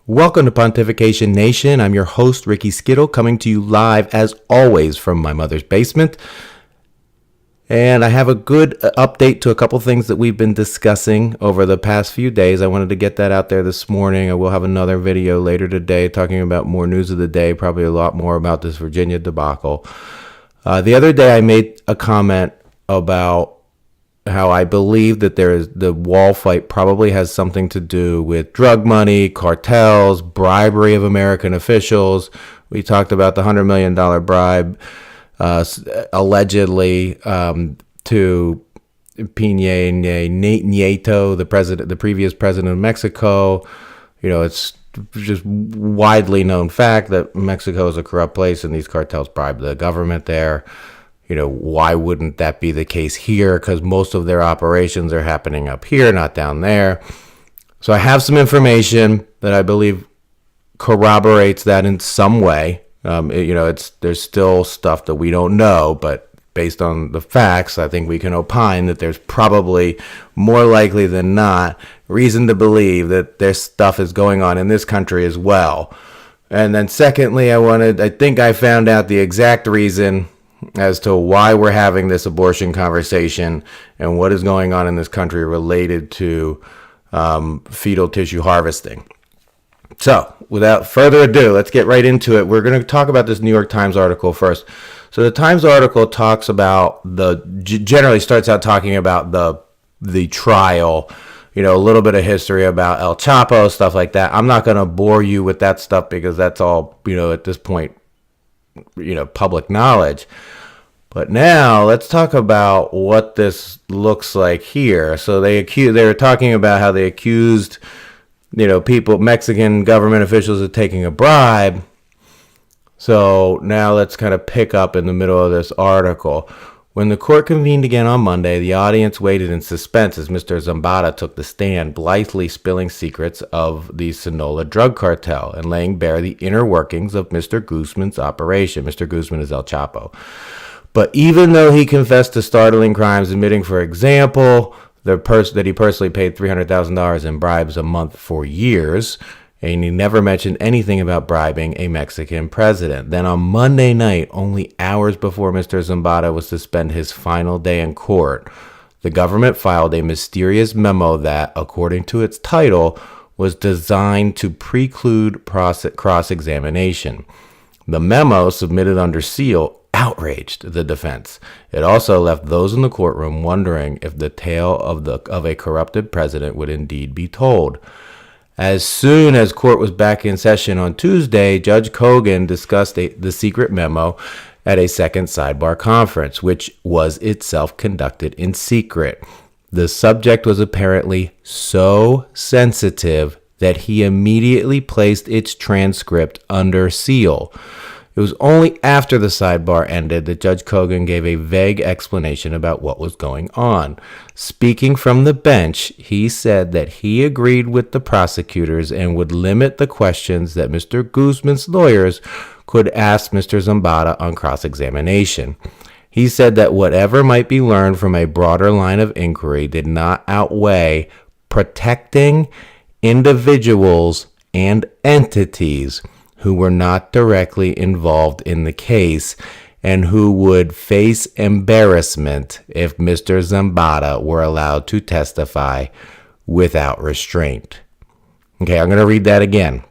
Welcome to Pontification Nation. I'm your host, Ricky Skittle, coming to you live, as always, from my mother's basement. And I have a good update to a couple things that we've been discussing over the past few days. I wanted to get that out there this morning. I will have another video later today talking about more news of the day, probably a lot more about this Virginia debacle. The other day I made a comment about how I believe that the wall fight probably has something to do with drug money, cartels, bribery of American officials. We talked about the $100 million bribe allegedly to Peña Nieto, the previous president of Mexico. You know, it's just widely known fact that Mexico is a corrupt place and these cartels bribe the government there. You know, why wouldn't that be the case here? Because most of their operations are happening up here, not down there. So I have some information that I believe corroborates that in some way. There's still stuff that we don't know, but based on the facts, I think we can opine that there's probably more likely than not reason to believe that there's stuff is going on in this country as well. And then secondly, I think I found out the exact reason as to why we're having this abortion conversation and what is going on in this country related to fetal tissue harvesting. So without further ado, let's get right into it. We're going to talk about this New York Times article first. So the Times article talks about generally starts out talking about the trial, a little bit of history about El Chapo, stuff like that. I'm not going to bore you with that stuff because that's all, at this point, public knowledge. But now let's talk about what this looks like here. So they were talking about how they accused, Mexican government officials of taking a bribe. So now let's kind of pick up in the middle of this article. When the court convened again on Monday, the audience waited in suspense as Mr. Zambada took the stand, blithely spilling secrets of the Sinola drug cartel and laying bare the inner workings of Mr. Guzman's operation. Mr. Guzman is El Chapo. But even though he confessed to startling crimes, admitting, for example, that he personally paid $300,000 in bribes a month for years, and he never mentioned anything about bribing a Mexican president. Then on Monday night, only hours before Mr. Zambada was to spend his final day in court, the government filed a mysterious memo that, according to its title, was designed to preclude cross-examination. The memo, submitted under seal, outraged the defense. It also left those in the courtroom wondering if the tale of a corrupted president would indeed be told. As soon as court was back in session on Tuesday, Judge Kogan discussed the secret memo at a second sidebar conference, which was itself conducted in secret. The subject was apparently so sensitive that he immediately placed its transcript under seal. It was only after the sidebar ended that Judge Kogan gave a vague explanation about what was going on. Speaking from the bench, he said that he agreed with the prosecutors and would limit the questions that Mr. Guzman's lawyers could ask Mr. Zambada on cross-examination. He said that whatever might be learned from a broader line of inquiry did not outweigh protecting individuals and entities who were not directly involved in the case and who would face embarrassment if Mr. Zambada were allowed to testify without restraint. Okay, I'm going to read that again.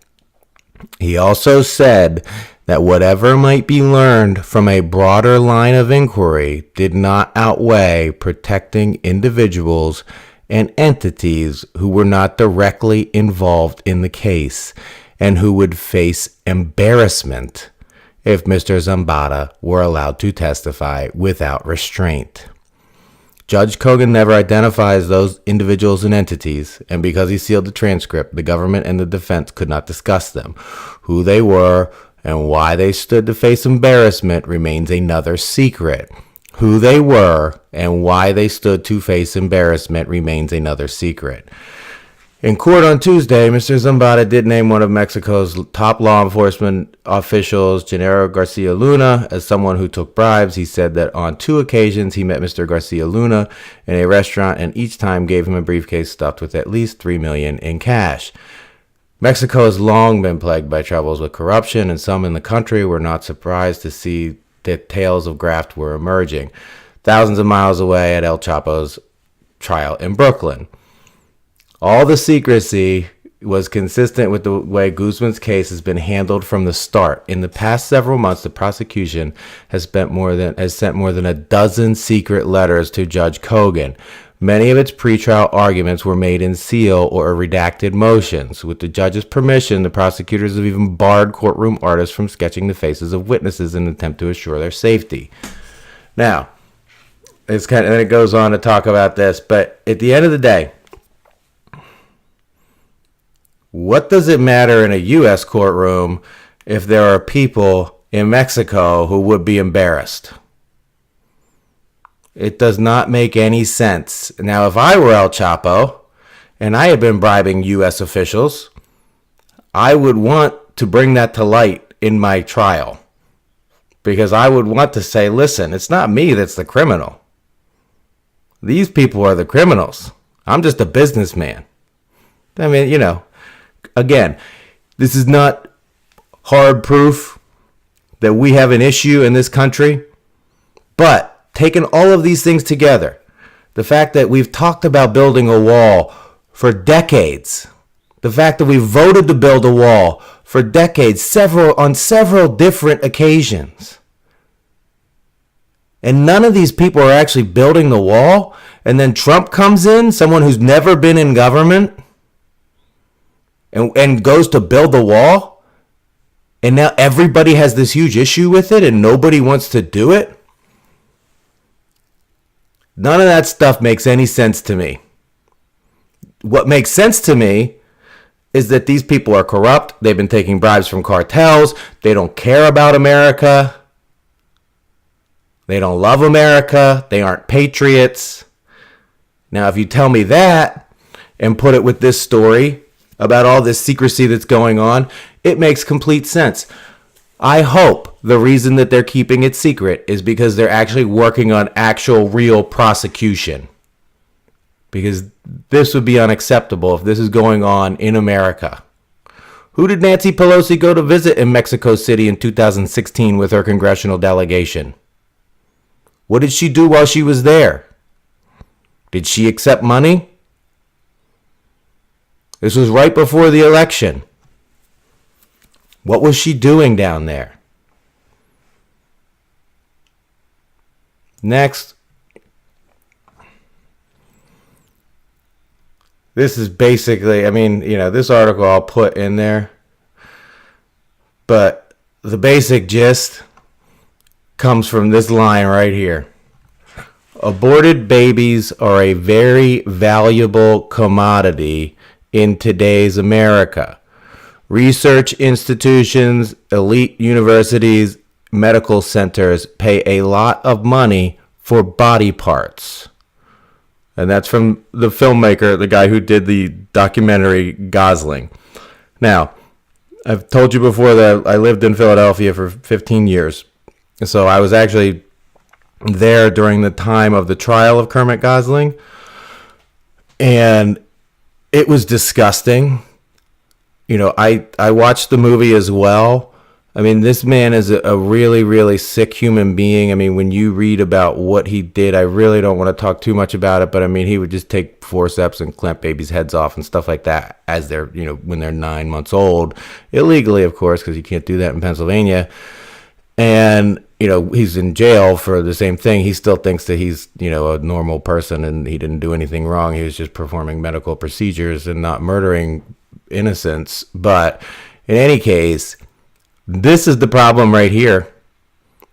He also said that whatever might be learned from a broader line of inquiry did not outweigh protecting individuals and entities who were not directly involved in the case and who would face embarrassment if Mr. Zambada were allowed to testify without restraint. Judge Kogan never identifies those individuals and entities, and because he sealed the transcript, the government and the defense could not discuss them. Who they were and why they stood to face embarrassment remains another secret. Who they were and why they stood to face embarrassment remains another secret. In court on Tuesday, Mr. Zambada did name one of Mexico's top law enforcement officials, Genaro Garcia Luna, as someone who took bribes. He said that on 2 occasions he met Mr. Garcia Luna in a restaurant and each time gave him a briefcase stuffed with at least $3 million in cash. Mexico has long been plagued by troubles with corruption, and some in the country were not surprised to see that tales of graft were emerging. Thousands of miles away at El Chapo's trial in Brooklyn. All the secrecy was consistent with the way Guzman's case has been handled from the start. In the past several months, the prosecution has sent more than a dozen secret letters to Judge Kogan. Many of its pretrial arguments were made in seal or redacted motions. With the judge's permission, the prosecutors have even barred courtroom artists from sketching the faces of witnesses in an attempt to assure their safety. Now, and then it goes on to talk about this, but at the end of the day, what does it matter in a U.S. courtroom if there are people in Mexico who would be embarrassed? It does not make any sense. Now, if I were El Chapo and I had been bribing U.S. officials, I would want to bring that to light in my trial, because I would want to say, listen, it's not me that's the criminal. These people are the criminals. I'm just a businessman. I mean, again, this is not hard proof that we have an issue in this country, but taking all of these things together, the fact that we've talked about building a wall for decades, the fact that we've voted to build a wall for decades, on several different occasions, and none of these people are actually building the wall, and then Trump comes in, someone who's never been in government, and goes to build the wall, and now everybody has this huge issue with it, and nobody wants to do it. None of that stuff makes any sense to me. What makes sense to me is that these people are corrupt. They've been taking bribes from cartels. They don't care about America. They don't love America. They aren't patriots. Now, if you tell me that and put it with this story about all this secrecy that's going on, it makes complete sense. I hope the reason that they're keeping it secret is because they're actually working on actual real prosecution. Because this would be unacceptable if this is going on in America. Who did Nancy Pelosi go to visit in Mexico City in 2016 with her congressional delegation? What did she do while she was there? Did she accept money? This was right before the election. What was she doing down there? Next. This is basically, this article I'll put in there. But the basic gist comes from this line right here. Aborted babies are a very valuable commodity in today's America. Research institutions, elite universities, medical centers pay a lot of money for body parts. And that's from the filmmaker, the guy who did the documentary Gosling. Now, I've told you before that I lived in Philadelphia for 15 years. So I was actually there during the time of the trial of Kermit Gosling. And it was disgusting. I watched the movie as well. This man is a really, really sick human being. When you read about what he did, I really don't want to talk too much about it, but he would just take forceps and clamp babies' heads off and stuff like that as they're, when they're 9 months old. Illegally, of course, because you can't do that in Pennsylvania. And, he's in jail for the same thing. He still thinks that he's, a normal person and he didn't do anything wrong. He was just performing medical procedures and not murdering innocents. But in any case, this is the problem right here.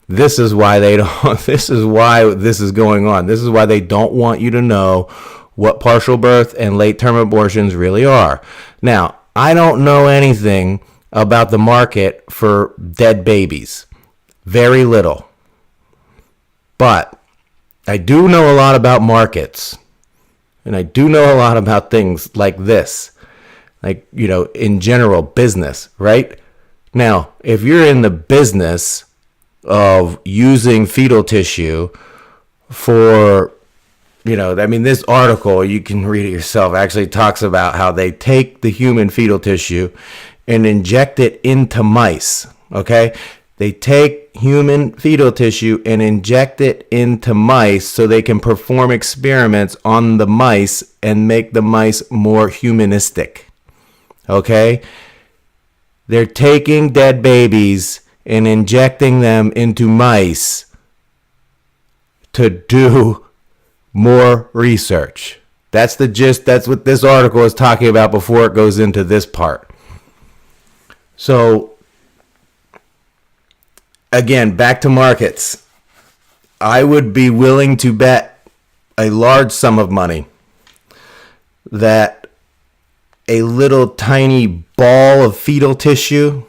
This is why this is why this is going on. This is why they don't want you to know what partial birth and late term abortions really are. Now, I don't know anything about the market for dead babies. Very little. But I do know a lot about markets. And I do know a lot about things like this. Like, in general, business, right? Now, if you're in the business of using fetal tissue for this article, you can read it yourself, actually talks about how they take the human fetal tissue and inject it into mice, okay? They take human fetal tissue and inject it into mice so they can perform experiments on the mice and make the mice more humanistic, okay? They're taking dead babies and injecting them into mice to do more research. That's the gist. That's what this article is talking about before it goes into this part. So, again, back to markets. I would be willing to bet a large sum of money that a little tiny ball of fetal tissue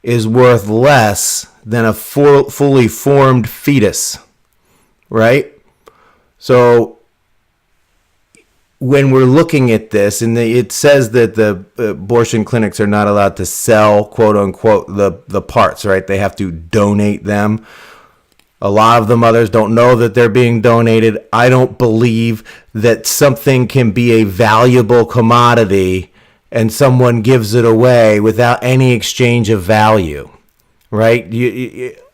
is worth less than a fully formed fetus, right? So when we're looking at this, and it says that the abortion clinics are not allowed to sell, quote unquote, the parts, right? They have to donate them. A lot of the mothers don't know that they're being donated. I don't believe that something can be a valuable commodity and someone gives it away without any exchange of value, right?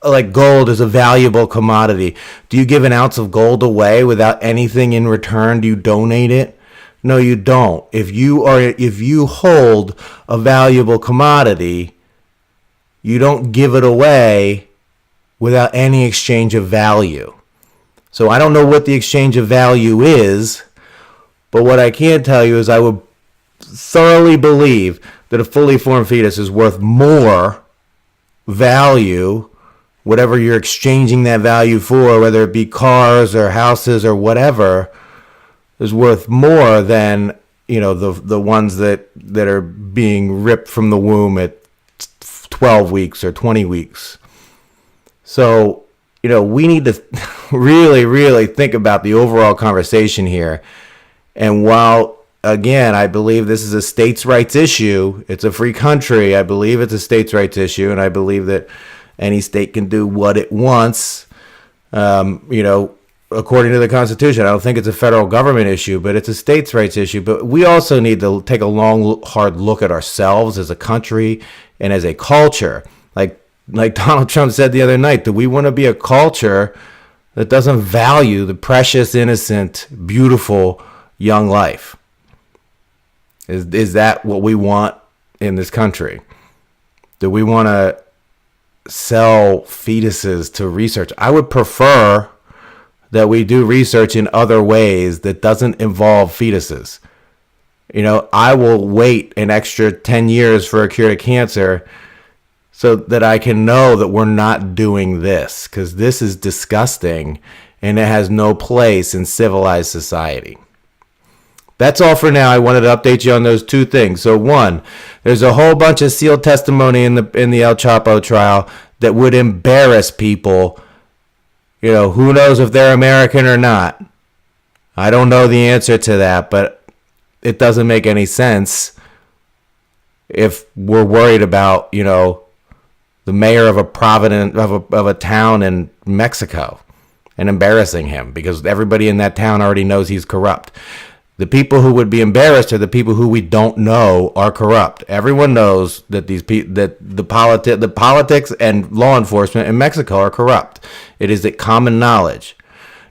Like gold is a valuable commodity. Do you give an ounce of gold away without anything in return? Do you donate it? No, you don't. If you hold a valuable commodity, you don't give it away without any exchange of value. So I don't know what the exchange of value is, but what I can tell you is I would thoroughly believe that a fully formed fetus is worth more value, whatever you're exchanging that value for, whether it be cars or houses or whatever, is worth more than, the ones that are being ripped from the womb at 12 weeks or 20 weeks. So, we need to really, really think about the overall conversation here. And while, again, I believe this is a states' rights issue, it's a free country, I believe it's a states' rights issue, and I believe that any state can do what it wants, according to the Constitution. I don't think it's a federal government issue, but it's a states' rights issue. But we also need to take a long, hard look at ourselves as a country and as a culture. Like Donald Trump said the other night, do we want to be a culture that doesn't value the precious, innocent, beautiful young life? Is that what we want in this country? Do we want to sell fetuses to research? I would prefer that we do research in other ways that doesn't involve fetuses. I will wait an extra 10 years for a cure to cancer so that I can know that we're not doing this, because this is disgusting and it has no place in civilized society. That's all for now. I wanted to update you on those two things. So one, there's a whole bunch of sealed testimony in the El Chapo trial that would embarrass people. Who knows if they're American or not? I don't know the answer to that, but it doesn't make any sense if we're worried about, the mayor of a town in Mexico and embarrassing him because everybody in that town already knows he's corrupt. The people who would be embarrassed are the people who we don't know are corrupt. Everyone knows that the politics and law enforcement in Mexico are corrupt. It is common knowledge.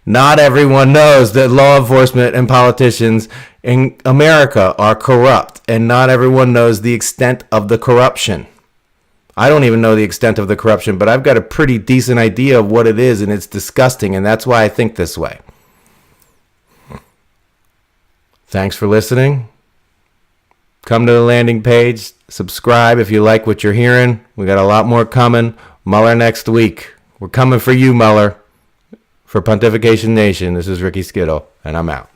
Not everyone knows that law enforcement and politicians in America are corrupt, and not everyone knows the extent of the corruption. I don't even know the extent of the corruption, but I've got a pretty decent idea of what it is, and it's disgusting, and that's why I think this way. Thanks for listening. Come to the landing page. Subscribe if you like what you're hearing. We got a lot more coming. Mueller next week. We're coming for you, Mueller. For Pontification Nation, this is Ricky Skittle, and I'm out.